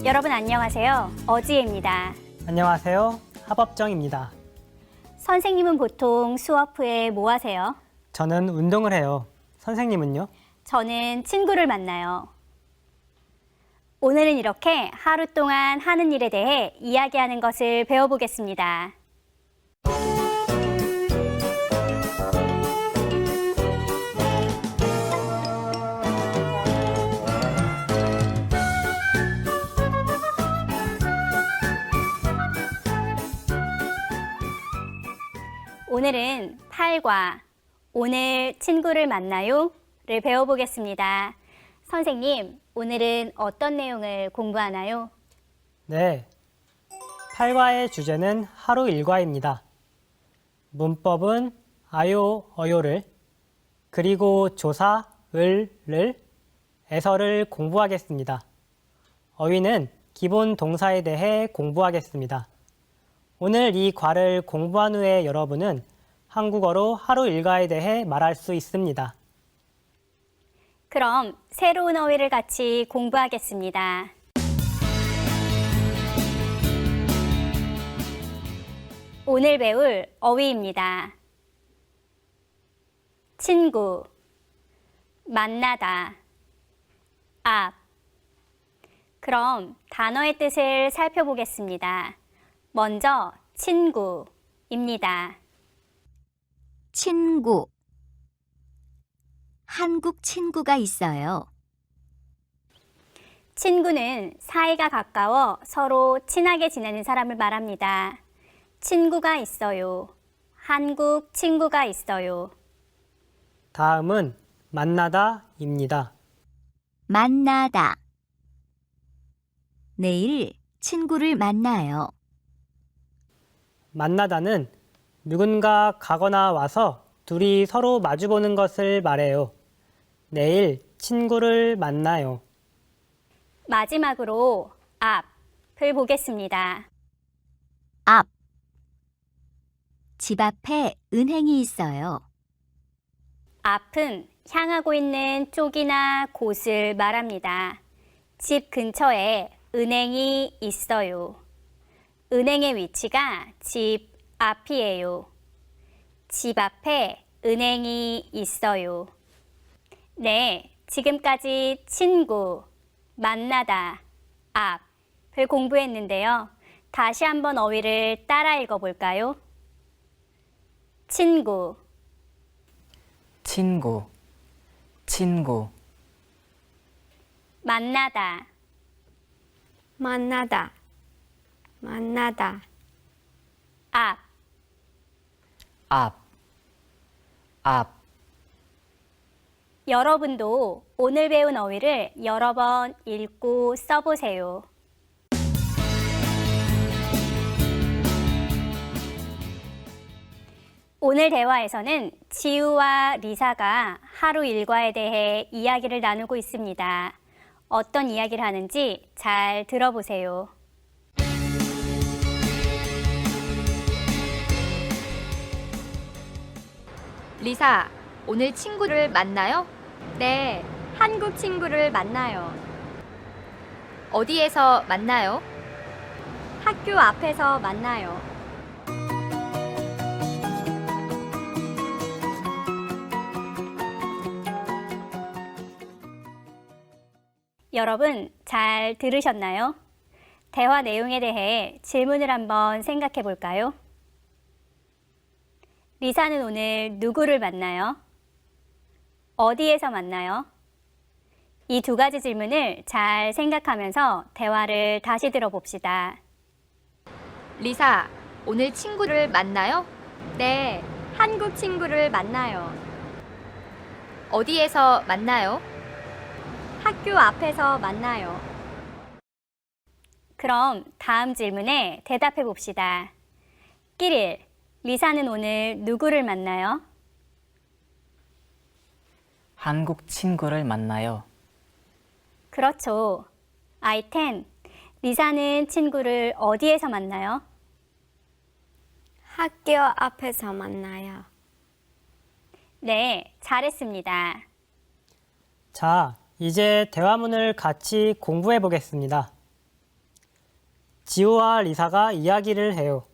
여러분 안녕하세요. 어지혜입니다. 안녕하세요. 하법정입니다. 선생님은 보통 수업 후에 뭐 하세요? 저는 운동을 해요. 선생님은요? 저는 친구를 만나요. 오늘은 이렇게 하루 동안 하는 일에 대해 이야기하는 것을 배워보겠습니다. 오늘은 8과 오늘 친구를 만나요를 배워보겠습니다. 선생님, 오늘은 어떤 내용을 공부하나요? 네. 8과의 주제는 하루 일과입니다. 문법은 아요, 어요를, 그리고 조사, 을를, 에서를 공부하겠습니다. 어휘는 기본 동사에 대해 공부하겠습니다. 오늘 이 과를 공부한 후에 여러분은 한국어로 하루 일과에 대해 말할 수 있습니다. 그럼 새로운 어휘를 같이 공부하겠습니다. 오늘 배울 어휘입니다. 친구, 만나다, 앞. 그럼 단어의 뜻을 살펴보겠습니다. 먼저 친구입니다. 친구. 한국 친구가 있어요. 친구는 사이가 가까워 서로 친하게 지내는 사람을 말합니다. 친구가 있어요. 한국 친구가 있어요. 다음은 만나다입니다. 만나다. 내일 친구를 만나요. 만나다는 누군가 가거나 와서 둘이 서로 마주보는 것을 말해요. 내일 친구를 만나요. 마지막으로 앞을 보겠습니다. 앞. 집 앞에 은행이 있어요. 앞은 향하고 있는 쪽이나 곳을 말합니다. 집 근처에 은행이 있어요. 은행의 위치가 집 앞이에요. 집 앞에 은행이 있어요. 네, 지금까지 친구, 만나다, 앞을 공부했는데요. 다시 한번 어휘를 따라 읽어볼까요? 친구, 친구, 친구, 만나다, 만나다, 만나다, 앞. 앞, 앞. 여러분도 오늘 배운 어휘를 여러 번 읽고 써보세요. 오늘 대화에서는 지우와 리사가 하루 일과에 대해 이야기를 나누고 있습니다. 어떤 이야기를 하는지 잘 들어보세요. 리사, 오늘 친구를 만나요? 네, 한국 친구를 만나요. 어디에서 만나요? 학교 앞에서 만나요. 여러분, 잘 들으셨나요? 대화 내용에 대해 질문을 한번 생각해 볼까요? 리사는 오늘 누구를 만나요? 어디에서 만나요? 이 두 가지 질문을 잘 생각하면서 대화를 다시 들어봅시다. 리사, 오늘 친구를 만나요? 네, 한국 친구를 만나요. 어디에서 만나요? 학교 앞에서 만나요. 그럼 다음 질문에 대답해 봅시다. 끼릴, 리사는 오늘 누구를 만나요? 한국 친구를 만나요. 그렇죠. 아이템, 리사는 친구를 어디에서 만나요? 학교 앞에서 만나요. 네, 잘했습니다. 자, 이제 대화문을 같이 공부해 보겠습니다. 지우와 리사가 이야기를 해요.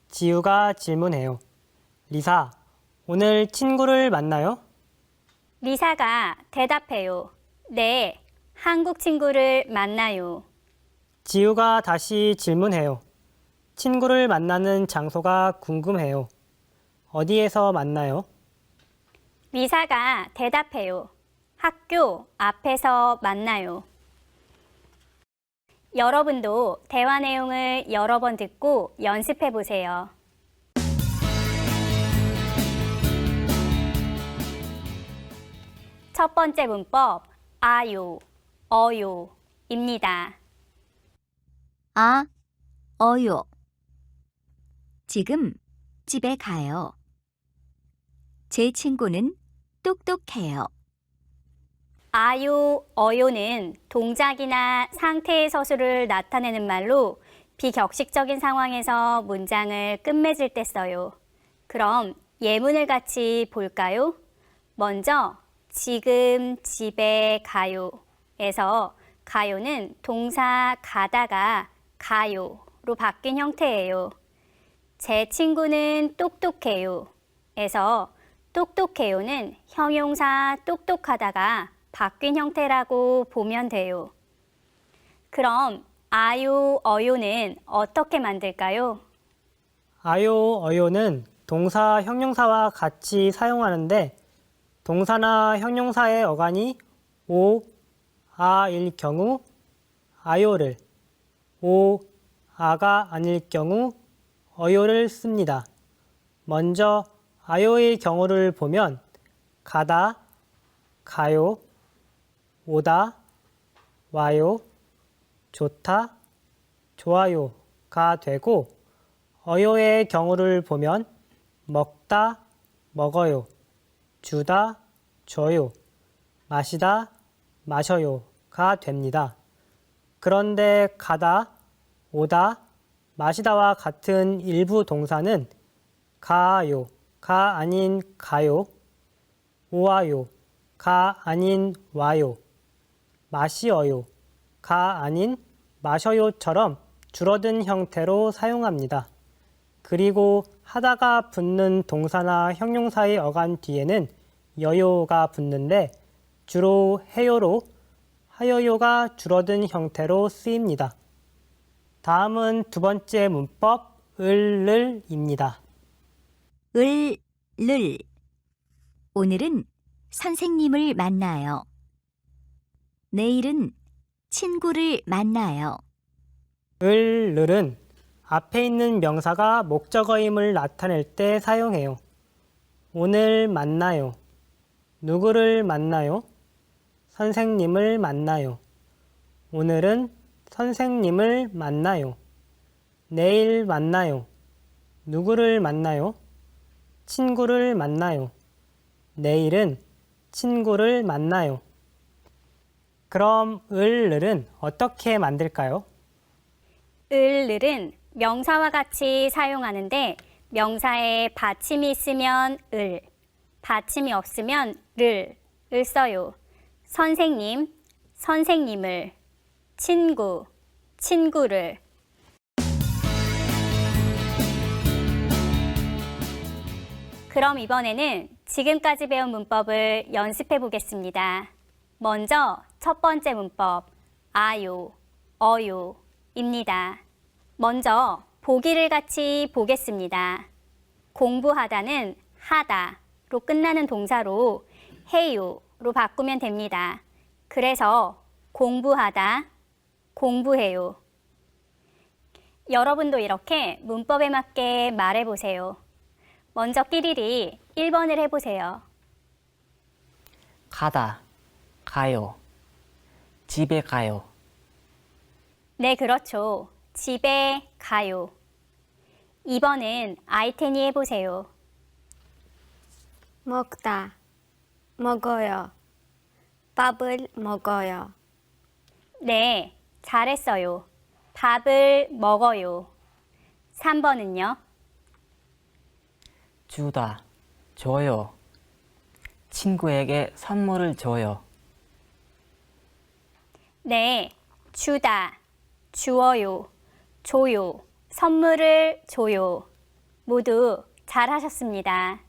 지우가 질문해요. 리사, 오늘 친구를 만나요? 리사가 대답해요. 네, 한국 친구를 만나요. 지우가 다시 질문해요. 친구를 만나는 장소가 궁금해요. 어디에서 만나요? 리사가 대답해요. 학교 앞에서 만나요. 여러분도 대화 내용을 여러 번 듣고 연습해 보세요. 첫 번째 문법, 아요, 어요입니다. 아, 어요. 지금 집에 가요. 제 친구는 똑똑해요. 아요, 어요는 동작이나 상태의 서술을 나타내는 말로 비격식적인 상황에서 문장을 끝맺을 때 써요. 그럼 예문을 같이 볼까요? 먼저 지금 집에 가요에서 가요는 동사 가다가 가요로 바뀐 형태예요. 제 친구는 똑똑해요에서 똑똑해요는 형용사 똑똑하다가 바뀐 형태라고 보면 돼요. 그럼 아요, 어요는 어떻게 만들까요? 아요, 어요는 동사, 형용사와 같이 사용하는데 동사나 형용사의 어간이 오, 아일 경우 아요를, 오, 아가 아닐 경우 어요를 씁니다. 먼저 아요의 경우를 보면 가다, 가요, 오다, 와요, 좋다, 좋아요가 되고 어요의 경우를 보면 먹다, 먹어요, 주다, 줘요, 마시다, 마셔요가 됩니다. 그런데 가다, 오다, 마시다와 같은 일부 동사는 가요가 아닌 가요, 오와요가 아닌 와요, 마시어요가 아닌 마셔요처럼 줄어든 형태로 사용합니다. 그리고 하다가 붙는 동사나 형용사의 어간 뒤에는 여요가 붙는데 주로 해요로 하여요가 줄어든 형태로 쓰입니다. 다음은 두 번째 문법 을을입니다. 을. 오늘은 선생님을 만나요. 내일은 친구를 만나요. 을은 앞에 있는 명사가 목적어임을 나타낼 때 사용해요. 오늘 만나요. 누구를 만나요? 선생님을 만나요. 오늘은 선생님을 만나요. 내일 만나요. 누구를 만나요? 친구를 만나요. 내일은 친구를 만나요. 그럼 을은 어떻게 만들까요? 을은 명사와 같이 사용하는데 명사에 받침이 있으면 을, 받침이 없으면 를 써요. 선생님, 선생님을, 친구, 친구를. 그럼 이번에는 지금까지 배운 문법을 연습해 보겠습니다. 먼저 첫 번째 문법, 아요, 어요입니다. 먼저 보기를 같이 보겠습니다. 공부하다는 하다로 끝나는 동사로 해요로 바꾸면 됩니다. 그래서 공부하다, 공부해요. 여러분도 이렇게 문법에 맞게 말해보세요. 먼저 끼리리 1번을 해보세요. 가다, 가요. 집에 가요. 네, 그렇죠. 집에 가요. 2번은 아이테니 해보세요. 먹다, 먹어요. 밥을 먹어요. 네, 잘했어요. 밥을 먹어요. 3번은요? 주다, 줘요. 친구에게 선물을 줘요. 네, 주다, 주어요. 줘요. 선물을 줘요. 모두 잘하셨습니다.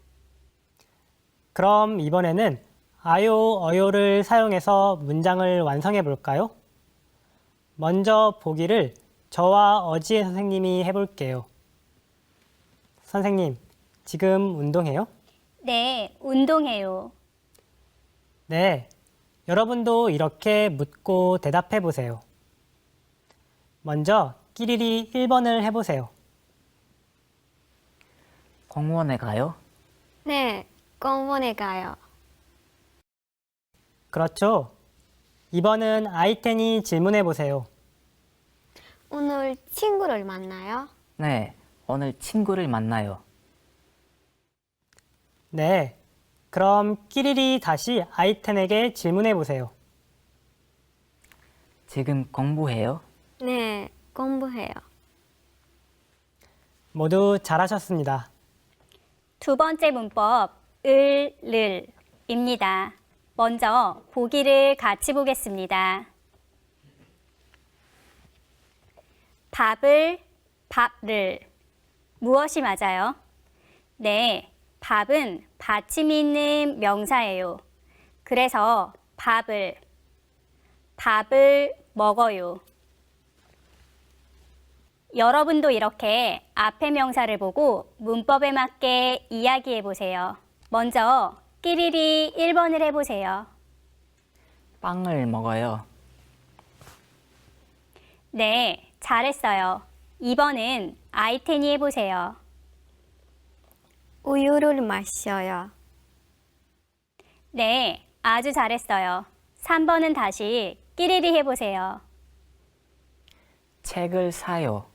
그럼 이번에는 아요, 어요를 사용해서 문장을 완성해 볼까요? 먼저 보기를 저와 어지혜 선생님이 해볼게요. 선생님, 지금 운동해요? 네, 운동해요. 네, 여러분도 이렇게 묻고 대답해 보세요. 먼저 끼리리 1번을 해보세요. 공원에 가요? 네, 공원에 가요. 그렇죠. 2번은 아이텐이 질문해 보세요. 오늘 친구를 만나요? 네, 오늘 친구를 만나요. 네, 그럼 끼리리 다시 아이텐에게 질문해 보세요. 지금 공부해요? 네, 공부해요. 모두 잘하셨습니다. 두 번째 문법, 을입니다. 먼저 보기를 같이 보겠습니다. 밥을. 무엇이 맞아요? 네, 밥은 받침이 있는 명사예요. 그래서 밥을 먹어요. 여러분도 이렇게 앞의 명사를 보고 문법에 맞게 이야기해 보세요. 먼저 끼리리 1번을 해보세요. 빵을 먹어요. 네, 잘했어요. 2번은 아이텐이 해보세요. 우유를 마셔요. 네, 아주 잘했어요. 3번은 다시 끼리리 해보세요. 책을 사요.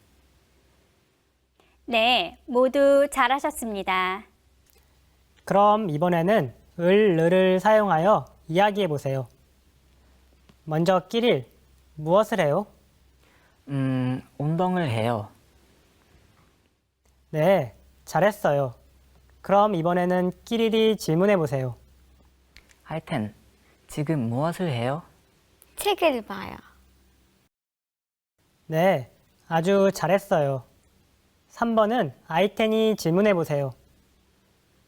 네, 모두 잘하셨습니다. 그럼 이번에는 을을 사용하여 이야기해 보세요. 먼저 끼릴, 무엇을 해요? 운동을 해요. 네, 잘했어요. 그럼 이번에는 끼리리 질문해 보세요. 하여튼 지금 무엇을 해요? 책을 봐요. 네, 아주 잘했어요. 3번은 아이텐이 질문해 보세요.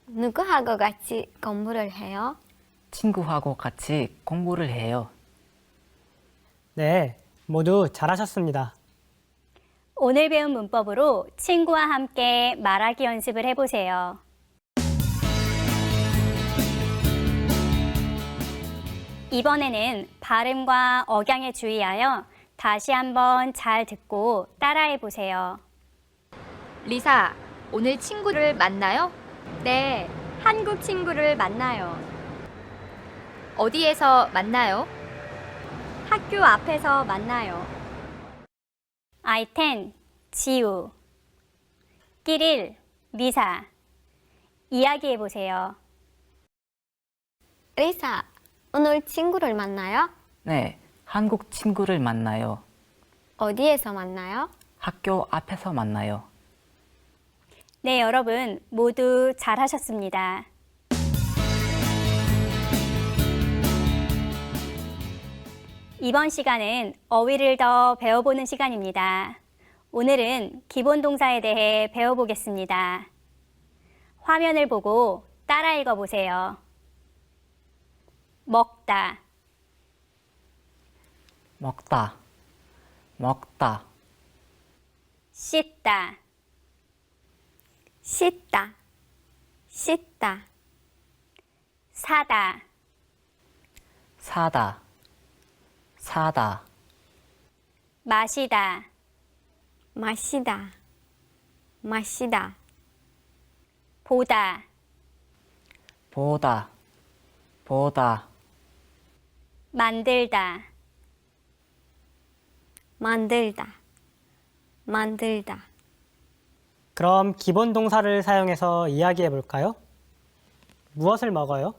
누구하고 같이 공부를 해요? 친구하고 같이 공부를 해요. 네, 모두 잘하셨습니다. 오늘 배운 문법으로 친구와 함께 말하기 연습을 해보세요. 이번에는 발음과 억양에 주의하여 다시 한번 잘 듣고 따라해 보세요. 리사, 오늘 친구를 만나요? 네, 한국 친구를 만나요. 어디에서 만나요? 학교 앞에서 만나요. 아이텐, 지우. 끼릴, 리사. 이야기해 보세요. 리사, 오늘 친구를 만나요? 네, 한국 친구를 만나요. 어디에서 만나요? 학교 앞에서 만나요. 네, 여러분 모두 잘하셨습니다. 이번 시간은 어휘를 더 배워보는 시간입니다. 오늘은 기본 동사에 대해 배워보겠습니다. 화면을 보고 따라 읽어보세요. 먹다, 먹다, 먹다, 씻다, 씻다, 씻다, 사다, 사다, 사다, 마시다, 마시다, 마시다, 보다, 보다, 보다, 만들다, 만들다, 만들다. 그럼 기본 동사를 사용해서 이야기해 볼까요? 무엇을 먹어요?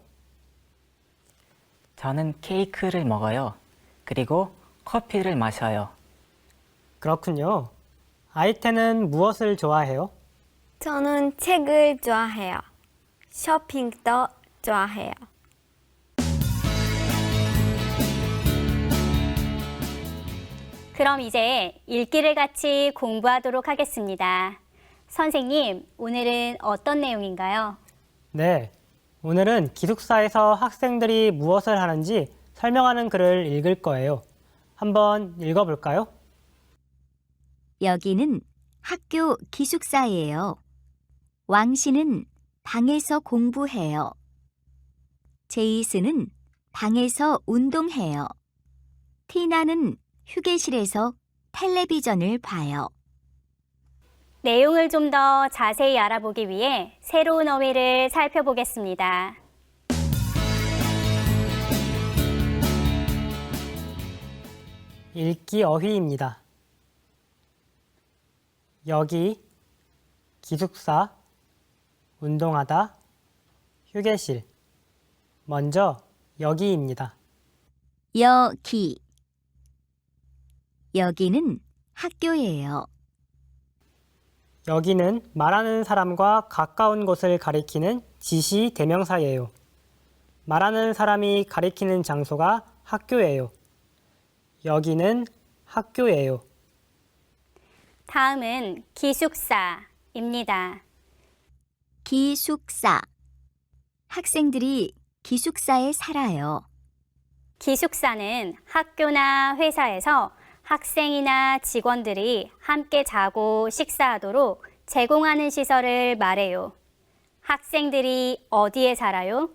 저는 케이크를 먹어요. 그리고 커피를 마셔요. 그렇군요. 아이텐은 무엇을 좋아해요? 저는 책을 좋아해요. 쇼핑도 좋아해요. 그럼 이제 읽기를 같이 공부하도록 하겠습니다. 선생님, 오늘은 어떤 내용인가요? 네, 오늘은 기숙사에서 학생들이 무엇을 하는지 설명하는 글을 읽을 거예요. 한번 읽어볼까요? 여기는 학교 기숙사예요. 왕 씨는 방에서 공부해요. 제이스는 방에서 운동해요. 티나는 휴게실에서 텔레비전을 봐요. 내용을 좀 더 자세히 알아보기 위해 새로운 어휘를 살펴보겠습니다. 읽기 어휘입니다. 여기, 기숙사, 운동하다, 휴게실. 먼저 여기입니다. 여기. 여기는 학교예요. 여기는 말하는 사람과 가까운 곳을 가리키는 지시 대명사예요. 말하는 사람이 가리키는 장소가 학교예요. 여기는 학교예요. 다음은 기숙사입니다. 기숙사. 학생들이 기숙사에 살아요. 기숙사는 학교나 회사에서 학생이나 직원들이 함께 자고 식사하도록 제공하는 시설을 말해요. 학생들이 어디에 살아요?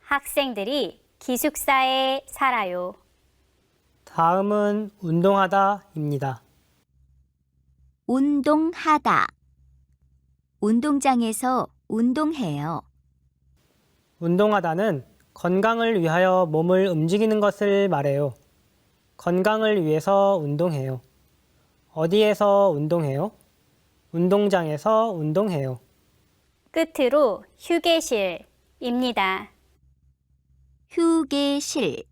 학생들이 기숙사에 살아요. 다음은 운동하다입니다. 운동하다. 운동장에서 운동해요. 운동하다는 건강을 위하여 몸을 움직이는 것을 말해요. 건강을 위해서 운동해요. 어디에서 운동해요? 운동장에서 운동해요. 끝으로 휴게실입니다. 휴게실.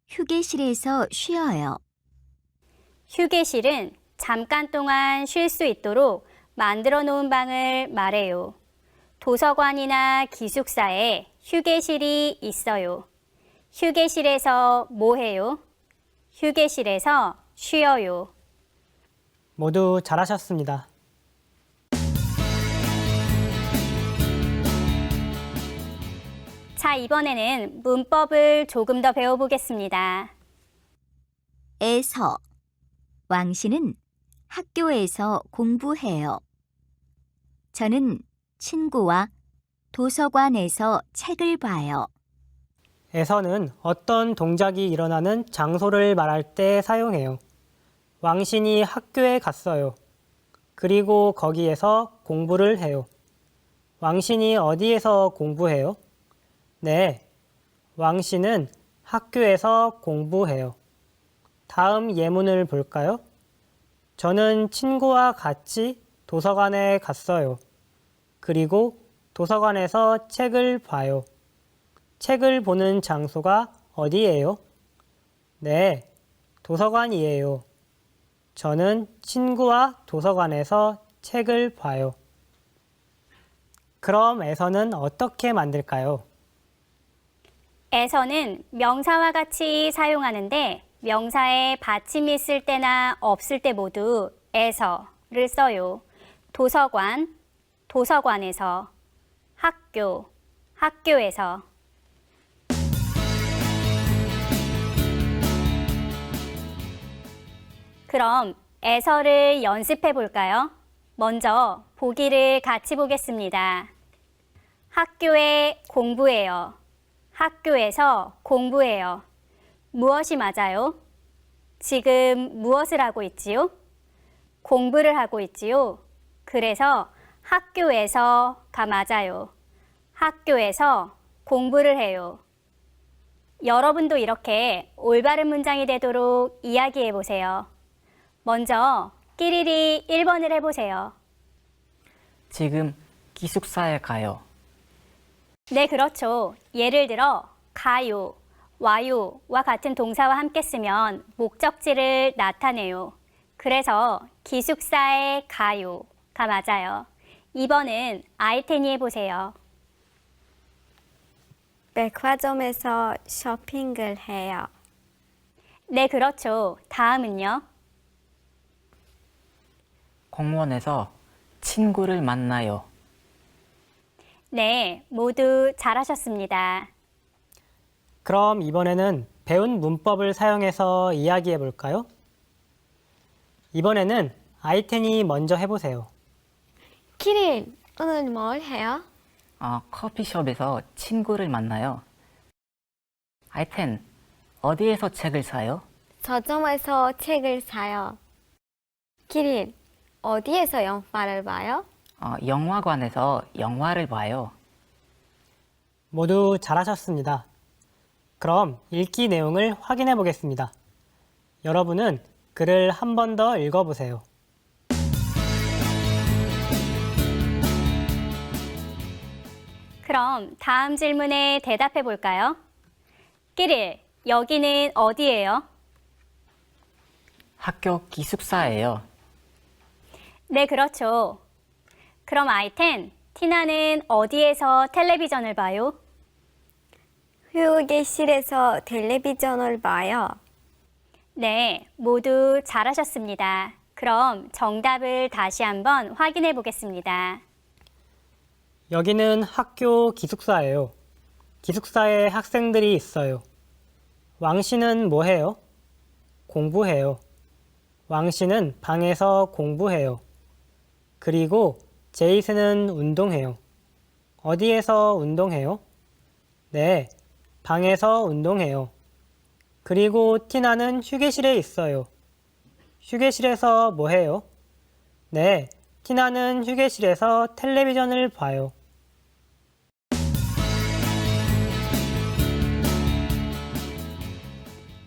휴게실에서 쉬어요. 휴게실은 잠깐 동안 쉴 수 있도록 만들어 놓은 방을 말해요. 도서관이나 기숙사에 휴게실이 있어요. 휴게실에서 뭐 해요? 휴게실에서 쉬어요. 모두 잘하셨습니다. 자, 이번에는 문법을 조금 더 배워보겠습니다. 에서. 왕 씨는 학교에서 공부해요. 저는 친구와 도서관에서 책을 봐요. 에서는 어떤 동작이 일어나는 장소를 말할 때 사용해요. 왕신이 학교에 갔어요. 그리고 거기에서 공부를 해요. 왕신이 어디에서 공부해요? 네, 왕신은 학교에서 공부해요. 다음 예문을 볼까요? 저는 친구와 같이 도서관에 갔어요. 그리고 도서관에서 책을 봐요. 책을 보는 장소가 어디예요? 네, 도서관이에요. 저는 친구와 도서관에서 책을 봐요. 그럼 에서는 어떻게 만들까요? 에서는 명사와 같이 사용하는데 명사에 받침이 있을 때나 없을 때 모두 에서를 써요. 도서관, 도서관에서, 학교, 학교에서. 그럼 에서를 연습해 볼까요? 먼저 보기를 같이 보겠습니다. 학교에 공부해요. 학교에서 공부해요. 무엇이 맞아요? 지금 무엇을 하고 있지요? 공부를 하고 있지요. 그래서 학교에서가 맞아요. 학교에서 공부를 해요. 여러분도 이렇게 올바른 문장이 되도록 이야기해 보세요. 먼저 끼리리 1번을 해보세요. 지금 기숙사에 가요. 네, 그렇죠. 예를 들어 가요, 와요와 같은 동사와 함께 쓰면 목적지를 나타내요. 그래서 기숙사에 가요가 맞아요. 2번은 아이테니 해보세요. 백화점에서 쇼핑을 해요. 네, 그렇죠. 다음은요. 공원에서 친구를 만나요. 네, 모두 잘하셨습니다. 그럼 이번에는 배운 문법을 사용해서 이야기해 볼까요? 이번에는 아이텐이 먼저 해보세요. 키릴, 오늘 뭘 해요? 커피숍에서 친구를 만나요. 아이텐, 어디에서 책을 사요? 서점에서 책을 사요. 키릴, 어디에서 영화를 봐요? 영화관에서 영화를 봐요. 모두 잘하셨습니다. 그럼 읽기 내용을 확인해 보겠습니다. 여러분은 글을 한 번 더 읽어보세요. 그럼 다음 질문에 대답해 볼까요? 끼릴, 여기는 어디예요? 학교 기숙사예요. 네, 그렇죠. 그럼 아이텐, 티나는 어디에서 텔레비전을 봐요? 휴게실에서 텔레비전을 봐요. 네, 모두 잘하셨습니다. 그럼 정답을 다시 한번 확인해 보겠습니다. 여기는 학교 기숙사예요. 기숙사에 학생들이 있어요. 왕 씨는 뭐 해요? 공부해요. 왕 씨는 방에서 공부해요. 그리고 제이슨은 운동해요. 어디에서 운동해요? 네, 방에서 운동해요. 그리고 티나는 휴게실에 있어요. 휴게실에서 뭐 해요? 네, 티나는 휴게실에서 텔레비전을 봐요.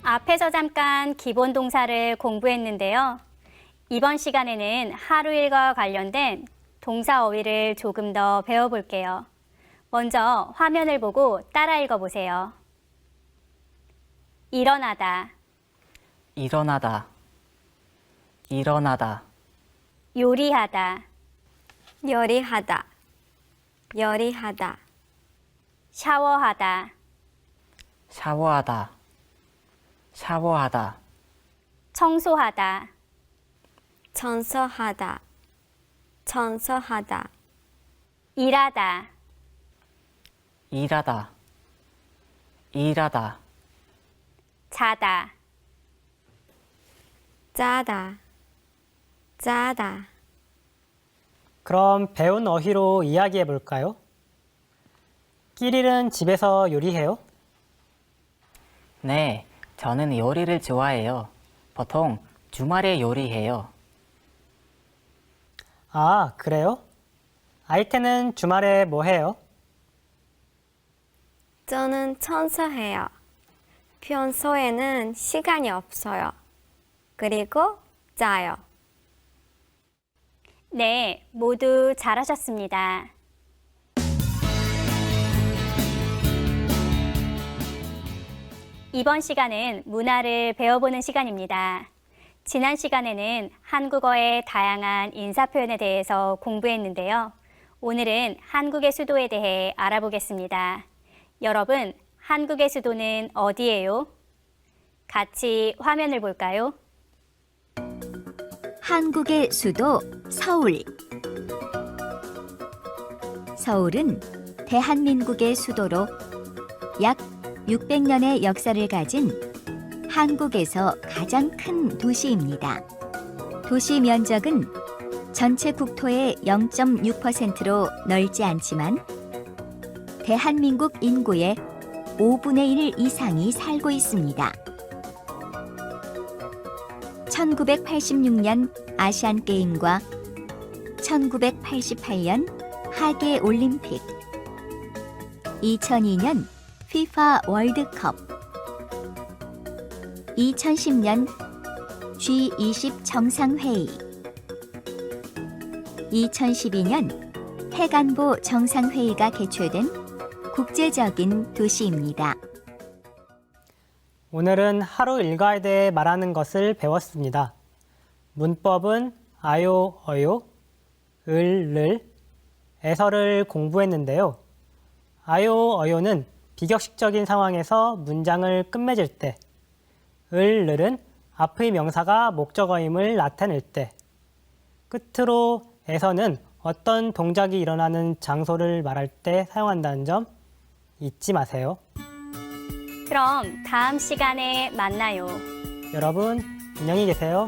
앞에서 잠깐 기본 동사를 공부했는데요. 이번 시간에는 하루 일과 관련된 동사 어휘를 조금 더 배워볼게요. 먼저 화면을 보고 따라 읽어보세요. 일어나다, 일어나다, 일어나다, 요리하다, 요리하다, 요리하다, 샤워하다, 샤워하다, 샤워하다, 청소하다, 청소하다, 청소하다, 일하다, 일하다, 일하다, 자다, 짜다, 짜다. 그럼 배운 어휘로 이야기해 볼까요? 끼릴은 집에서 요리해요? 네, 저는 요리를 좋아해요. 보통 주말에 요리해요. 아, 그래요? 아이텐은 주말에 뭐 해요? 저는 청소해요. 평소에는 시간이 없어요. 그리고 짜요. 네, 모두 잘하셨습니다. 이번 시간은 문화를 배워보는 시간입니다. 지난 시간에는 한국어의 다양한 인사 표현에 대해서 공부했는데요. 오늘은 한국의 수도에 대해 알아보겠습니다. 여러분, 한국의 수도는 어디예요? 같이 화면을 볼까요? 한국의 수도 서울. 서울은 대한민국의 수도로 약 600년의 역사를 가진 한국에서 가장 큰 도시입니다. 도시 면적은 전체 국토의 0.6%로 넓지 않지만 대한민국 인구의 5분의 1 이상이 살고 있습니다. 1986년 아시안게임과 1988년 하계올림픽, 2002년 FIFA 월드컵, 2010년 G20 정상회의, 2012년 해관보 정상회의가 개최된 국제적인 도시입니다. 오늘은 하루 일과에 대해 말하는 것을 배웠습니다. 문법은 아요, 어요, 을, 를, 에서를 공부했는데요. 아요, 어요는 비격식적인 상황에서 문장을 끝맺을 때, 을은 앞의 명사가 목적어임을 나타낼 때, 끝으로 에서는 어떤 동작이 일어나는 장소를 말할 때 사용한다는 점 잊지 마세요. 그럼 다음 시간에 만나요. 여러분, 안녕히 계세요.